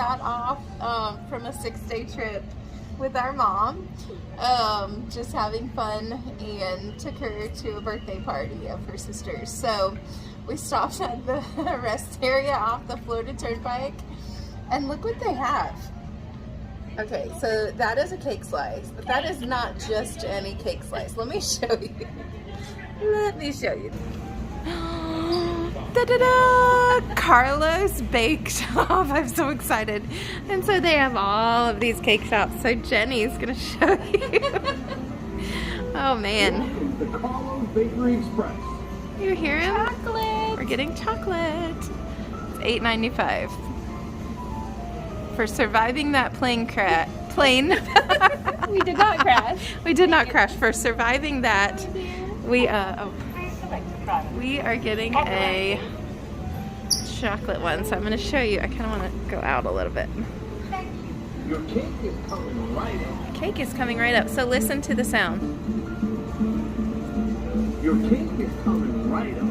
got off from a 6-day trip with our mom, just having fun, and took her to a birthday party of her sister's. So we stopped at the rest area off the Florida Turnpike, and look what they have. Okay, so that is a cake slice, but that is not just any cake slice. Let me show you. Let me show you. Da-da-da! Carlos Bake Shop. I'm so excited. And so they have all of these cake shops. So Jenny's gonna show you. Oh man. The Carlos Bakery Express. You hear him? Chocolate. We're getting chocolate. It's $8.95. For surviving that plane crash. We did not crash. We did not crash. For surviving that, we are getting a chocolate one. So I'm going to show you. I kind of want to go out a little bit. Your cake is coming right up. Cake is coming right up. So listen to the sound. Your cake is coming right up.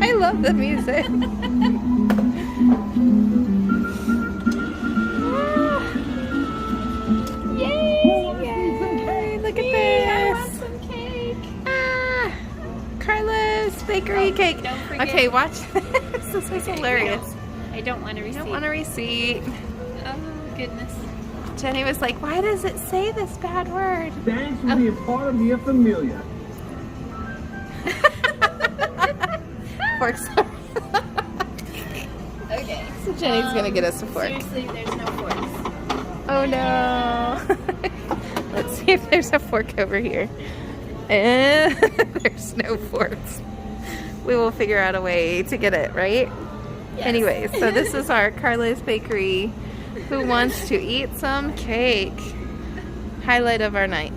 I love the music. Yay! Look at this. I want some cake. Carlos Bakery cake. Don't forget. Okay, watch this. This is hilarious. I don't want a receipt. I don't want a receipt. Oh, goodness. Jenny was like, why does it say this bad word? Thanks for being part of the familia. Forks. Okay. So Jenny's gonna get us a fork. Seriously, there's no forks. Oh no. Let's see if there's a fork over here. There's no forks. We will figure out a way to get it, right? Yes. Anyway, so this is our Carlos Bakery. Who wants to eat some cake? Highlight of our night.